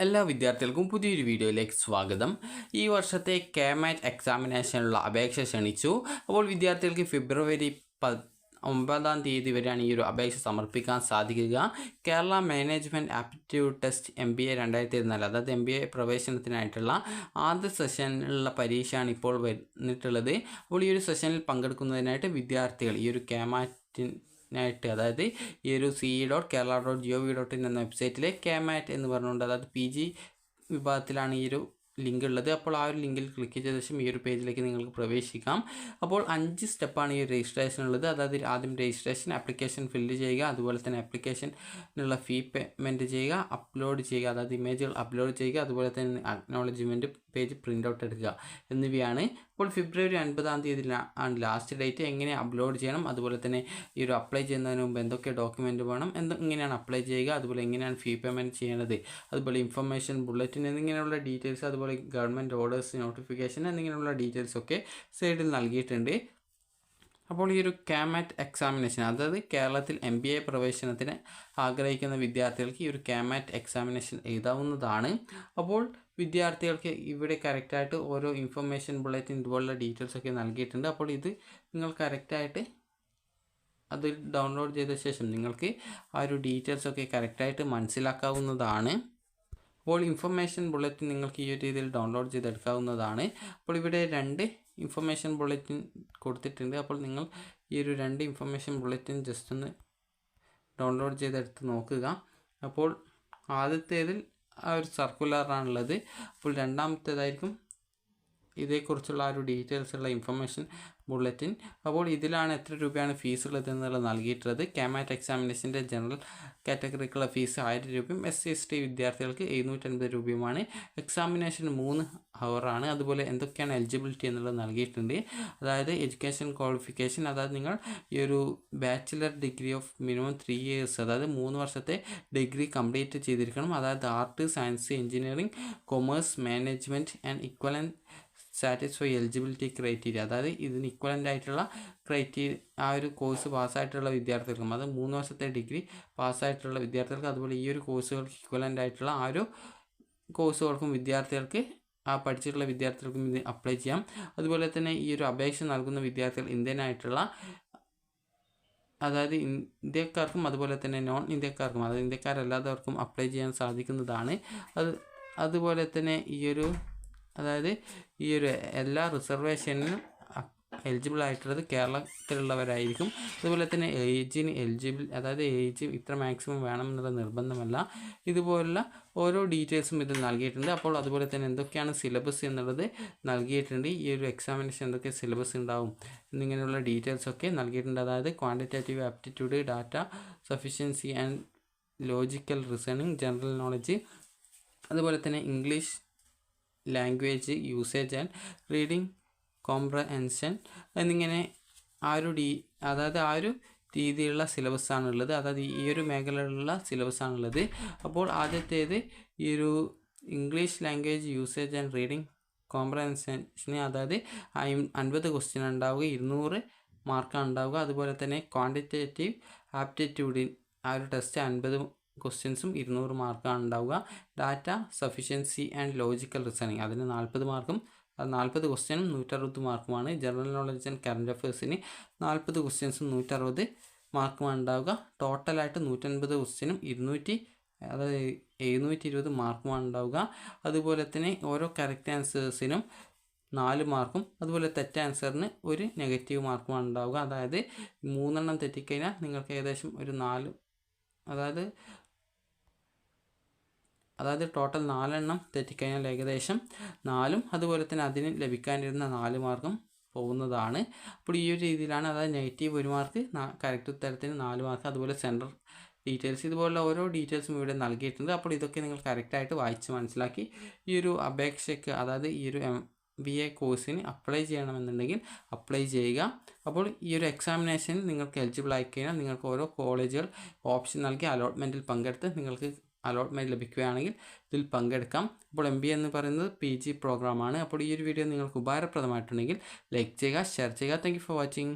എല്ലാ വിദ്യാർത്ഥികൾക്കും പുതിയൊരു വീഡിയോയിലേക്ക് സ്വാഗതം. ഈ വർഷത്തെ കെ-മാറ്റ് എക്സാമിനേഷനുള്ള അപേക്ഷ ക്ഷണിച്ചു. അപ്പോൾ വിദ്യാർത്ഥികൾക്ക് ഫെബ്രുവരി 9-ാം തീയതി വരെയാണ് ഈ ഒരു അപേക്ഷ സമർപ്പിക്കാൻ സാധിക്കുക. Kerala management aptitude test MBA 2024, അതായത് MBA പ്രവേശനത്തിനായിട്ടുള്ള ആദ്യ സെഷനിലുള്ള പരീക്ഷയാണ് ഇപ്പോൾ വന്നിട്ടുള്ളത്. അപ്പോൾ ഈ ഒരു സെഷനിൽ പങ്കെടുക്കുന്നതിനായിട്ട് വിദ്യാർത്ഥികൾ ഈ ഒരു കെ-മാറ്റിനായിട്ട്, അതായത് ഈ ഒരു ce.kerala.gov.in എന്ന വെബ്സൈറ്റിലെ കെ-മാറ്റ് എന്ന് പറഞ്ഞുകൊണ്ട്, അതായത് PG വിഭാഗത്തിലാണ് ഈ ഒരു ലിങ്ക് ഉള്ളത്. അപ്പോൾ ആ ഒരു ലിങ്കിൽ ക്ലിക്ക് ചെയ്ത ശേഷം ഈ ഒരു പേജിലേക്ക് നിങ്ങൾക്ക് പ്രവേശിക്കാം. അപ്പോൾ 5 സ്റ്റെപ്പാണ് ഈ ഒരു രജിസ്ട്രേഷൻ ഉള്ളത്. അതായത് ആദ്യം രജിസ്ട്രേഷൻ, ആപ്ലിക്കേഷൻ ഫില്ല് ചെയ്യുക, അതുപോലെ തന്നെ ആപ്ലിക്കേഷനുള്ള ഫീ പേയ്മെൻറ്റ് ചെയ്യുക, അപ്ലോഡ് ചെയ്യുക, അതായത് ഇമേജുകൾ അപ്ലോഡ് ചെയ്യുക, അതുപോലെ തന്നെ അക്നോളജ്മെൻറ്റ് പേജ് പ്രിൻ്റ് ഔട്ട് എടുക്കുക എന്നിവയാണ്. അപ്പോൾ ഫെബ്രുവരി 9-ാം തീയതി ആണ് ലാസ്റ്റ് ഡേറ്റ്. എങ്ങനെ അപ്ലോഡ് ചെയ്യണം, അതുപോലെ തന്നെ ഈ ഒരു അപ്ലൈ ചെയ്യുന്നതിന് മുമ്പ് എന്തൊക്കെ ഡോക്യുമെൻറ്റ് വേണം, എങ്ങനെയാണ് അപ്ലൈ ചെയ്യുക, അതുപോലെ എങ്ങനെയാണ് ഫീ പേയ്മെൻറ്റ് ചെയ്യേണ്ടത്, അതുപോലെ ഇൻഫർമേഷൻ ബുള്ളറ്റിൻ എന്നിങ്ങനെയുള്ള ഡീറ്റെയിൽസ്, അതുപോലെ ഗവൺമെൻറ് ഓർഡേഴ്സ്, നോട്ടിഫിക്കേഷൻ എന്നിങ്ങനെയുള്ള ഡീറ്റെയിൽസൊക്കെ സൈഡിൽ നൽകിയിട്ടുണ്ട്. അപ്പോൾ ഈ ഒരു കെ-മാറ്റ് എക്സാമിനേഷൻ, അതായത് കേരളത്തിൽ MBA പ്രവേശനത്തിന് ആഗ്രഹിക്കുന്ന വിദ്യാർത്ഥികൾക്ക് ഈ ഒരു കെ-മാറ്റ് എക്സാമിനേഷൻ എഴുതാവുന്നതാണ്. അപ്പോൾ വിദ്യാർത്ഥികൾക്ക് ഇവിടെ കറക്റ്റായിട്ട് ഓരോ ഇൻഫർമേഷൻ ബുള്ളറ്റിൻ ഇതുപോലുള്ള ഡീറ്റെയിൽസൊക്കെ നൽകിയിട്ടുണ്ട്. അപ്പോൾ ഇത് നിങ്ങൾ കറക്റ്റായിട്ട് അത് ഡൗൺലോഡ് ചെയ്ത ശേഷം നിങ്ങൾക്ക് ആ ഒരു ഡീറ്റെയിൽസൊക്കെ കറക്റ്റായിട്ട് മനസ്സിലാക്കാവുന്നതാണ്. അപ്പോൾ ഇൻഫർമേഷൻ ബുള്ളറ്റിൻ നിങ്ങൾക്ക് ഈ ഒരു രീതിയിൽ ഡൗൺലോഡ് ചെയ്തെടുക്കാവുന്നതാണ്. അപ്പോൾ ഇവിടെ 2 ഇൻഫർമേഷൻ ബുള്ളറ്റിൻ കൊടുത്തിട്ടുണ്ട്. അപ്പോൾ നിങ്ങൾ ഈ ഒരു 2 ഇൻഫർമേഷൻ ബുള്ളറ്റിൻ ജസ്റ്റ് ഒന്ന് ഡൗൺലോഡ് ചെയ്തെടുത്ത് നോക്കുക. അപ്പോൾ ആദ്യത്തേതിൽ ആ ഒരു സർക്കുലറാണുള്ളത്. അപ്പോൾ രണ്ടാമത്തേതായിരിക്കും ഇതേക്കുറിച്ചുള്ള ആ ഒരു ഡീറ്റെയിൽസ് ഉള്ള ഇൻഫർമേഷൻ ബുള്ളറ്റിൻ. അപ്പോൾ ഇതിലാണ് എത്ര രൂപയാണ് ഫീസ് ഉള്ളത് എന്നുള്ളത് നൽകിയിട്ടുള്ളത്. കെ-മാറ്റ് എക്സാമിനേഷൻ്റെ ജനറൽ കാറ്റഗറിക്കുള്ള ഫീസ് 1000 രൂപയും SC/ST വിദ്യാർത്ഥികൾക്ക് 750 രൂപയുമാണ്. എക്സാമിനേഷൻ 3 ഹവറാണ്. അതുപോലെ എന്തൊക്കെയാണ് എലിജിബിലിറ്റി എന്നുള്ളത് നൽകിയിട്ടുണ്ട്. അതായത് എഡ്യൂക്കേഷൻ ക്വാളിഫിക്കേഷൻ, അതായത് നിങ്ങൾ ഈ ഒരു bachelor degree of minimum 3 years, അതായത് 3 വർഷത്തെ ഡിഗ്രി കംപ്ലീറ്റ് ചെയ്തിരിക്കണം. അതായത് art, science, engineering, commerce, management and equivalent satisfy eligibility criteria, അതായത് ഇതിന് ഇക്വലൻ്റ് ആയിട്ടുള്ള ക്രൈറ്റീരിയ ആ ഒരു കോഴ്സ് പാസ്സായിട്ടുള്ള വിദ്യാർത്ഥികൾക്കും, അത് 3 വർഷത്തെ ഡിഗ്രി പാസ്സായിട്ടുള്ള വിദ്യാർത്ഥികൾക്ക്, അതുപോലെ ഈ ഒരു കോഴ്സുകൾക്ക് ഇക്വലൻ്റ് ആയിട്ടുള്ള ആ ഒരു കോഴ്സുകൾക്കും വിദ്യാർത്ഥികൾക്ക്, ആ പഠിച്ചിട്ടുള്ള വിദ്യാർത്ഥികൾക്കും ഇത് അപ്ലൈ ചെയ്യാം. അതുപോലെ തന്നെ ഈ ഒരു അപേക്ഷ നൽകുന്ന വിദ്യാർത്ഥികൾ ഇന്ത്യനായിട്ടുള്ള, അതായത് ഇന്ത്യക്കാർക്കും അതുപോലെ തന്നെ നോൺ ഇന്ത്യക്കാർക്കും, അതായത് ഇന്ത്യക്കാരല്ലാത്തവർക്കും അപ്ലൈ ചെയ്യാൻ സാധിക്കുന്നതാണ്. അതുപോലെ തന്നെ അതായത് ഈ ഒരു എല്ലാ റിസർവേഷനും എലിജിബിൾ ആയിട്ടുള്ളത് കേരളത്തിലുള്ളവരായിരിക്കും. അതുപോലെ തന്നെ അതായത് ഏജ് ഇത്ര മാക്സിമം വേണമെന്നുള്ള നിർബന്ധമല്ല. ഇതുപോലുള്ള ഓരോ ഡീറ്റെയിൽസും ഇതിൽ നൽകിയിട്ടുണ്ട്. അപ്പോൾ അതുപോലെ തന്നെ എന്തൊക്കെയാണ് സിലബസ് എന്നുള്ളത് നൽകിയിട്ടുണ്ട്. ഈ ഒരു എക്സാമിനേഷൻ എന്തൊക്കെ സിലബസ് ഉണ്ടാവും എന്നിങ്ങനെയുള്ള ഡീറ്റെയിൽസൊക്കെ നൽകിയിട്ടുണ്ട്. അതായത് quantitative aptitude, data sufficiency and logical reasoning, general knowledge, അതുപോലെ തന്നെ English language usage and reading comprehension എന്നിങ്ങനെ അതായത് ആ ഒരു രീതിയിലുള്ള സിലബസാണുള്ളത്. അതായത് ഈ ഒരു മേഖലയിലുള്ള സിലബസാണുള്ളത്. അപ്പോൾ ആദ്യത്തേത് ഈ ഒരു English language usage and reading കോംപ്രഹെൻഷന്, അതായത് 50 ക്വസ്റ്റ്യൻ ഉണ്ടാവുക, 200 മാർക്കാണ് ഉണ്ടാവുക. അതുപോലെ തന്നെ ക്വാണ്ടിറ്റേറ്റീവ് ആപ്റ്റിറ്റ്യൂഡിന് ആ ഒരു ടെസ്റ്റ് 50 ക്വസ്റ്റ്യൻസും 200 മാർക്കാണ് ഉണ്ടാവുക. Data sufficiency and logical reasoning, അതിന് 40 മാർക്കും, അത് 40 ക്വസ്റ്റ്യനും 160 മാർക്കുമാണ്. ജനറൽ നോളജ് ആൻഡ് കറണ്ട് അഫയേഴ്സിന് 40 ക്വസ്റ്റ്യൻസും 160 മാർക്കുമാണ് ഉണ്ടാവുക. ടോട്ടലായിട്ട് 150 ക്വസ്റ്റ്യനും 720 മാർക്കുമാണ് ഉണ്ടാവുക. അതുപോലെ തന്നെ ഓരോ കറക്റ്റ് ആൻസേഴ്സിനും 4 മാർക്കും, അതുപോലെ തെറ്റ ആൻസറിന് 1 നെഗറ്റീവ് മാർക്കുമാണ് ഉണ്ടാവുക. അതായത് 3 എണ്ണം തെറ്റിക്കഴിഞ്ഞാൽ നിങ്ങൾക്ക് ഏകദേശം ഒരു 4, അതായത് ടോട്ടൽ 4 എണ്ണം തെറ്റിക്കഴിഞ്ഞാൽ ഏകദേശം 4ഉം, അതുപോലെ തന്നെ അതിന് ലഭിക്കാനിരുന്ന 4 മാർക്കും പോകുന്നതാണ്. അപ്പോൾ ഈ ഒരു രീതിയിലാണ്, അതായത് നെഗറ്റീവ് 1 മാർക്ക്, കറക്റ്റ് ഉത്തരത്തിന് 4 മാർക്ക്, അതുപോലെ സെൻറ്റർ ഡീറ്റെയിൽസ്, ഇതുപോലുള്ള ഓരോ ഡീറ്റെയിൽസും ഇവിടെ നൽകിയിട്ടുണ്ട്. അപ്പോൾ ഇതൊക്കെ നിങ്ങൾ കറക്റ്റായിട്ട് വായിച്ച് മനസ്സിലാക്കി ഈ ഒരു അപേക്ഷയ്ക്ക്, അതായത് ഈ ഒരു MBA കോഴ്സിന് അപ്ലൈ ചെയ്യണമെന്നുണ്ടെങ്കിൽ അപ്ലൈ ചെയ്യുക. അപ്പോൾ ഈ ഒരു എക്സാമിനേഷനിൽ നിങ്ങൾക്ക് എലിജിബിൾ ആയി കഴിഞ്ഞാൽ നിങ്ങൾക്ക് ഓരോ കോളേജുകൾ ഓപ്ഷൻ നൽകി അലോട്ട്മെൻറ്റിൽ പങ്കെടുത്ത് നിങ്ങൾക്ക് അലോട്ട്മെൻറ്റ് ലഭിക്കുകയാണെങ്കിൽ ഇതിൽ പങ്കെടുക്കാം. അപ്പോൾ MBA എന്ന് പറയുന്നത് PG പ്രോഗ്രാമാണ്. അപ്പോൾ ഈ ഒരു വീഡിയോ നിങ്ങൾക്ക് ഉപകാരപ്രദമായിട്ടുണ്ടെങ്കിൽ ലൈക്ക് ചെയ്യുക, ഷെയർ ചെയ്യുക. Thank you for watching.